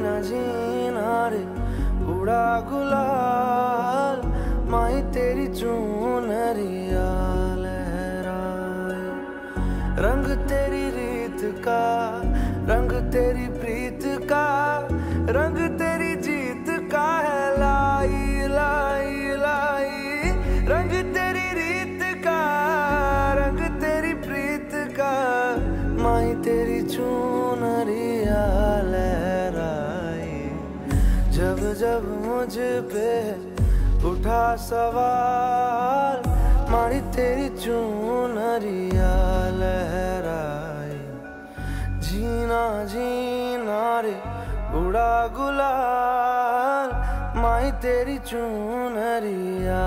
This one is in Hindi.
जीना जीना रे उड़ा गुलाल, माही तेरी चूनरिया लहराए। रंग तेरी रीत का, रंग तेरी प्रीत का, रंग तेरी जीत का है लाई लाई लाई। रंग तेरी रीत का, रंग तेरी प्रीत का, माही तेरी चूनरिया लहराए। जब जब मुझ पे उठा सवाल, माही तेरी चूनरिया लहराए। जीना जीना रे उड़ा गुलाल, माही तेरी चूनरिया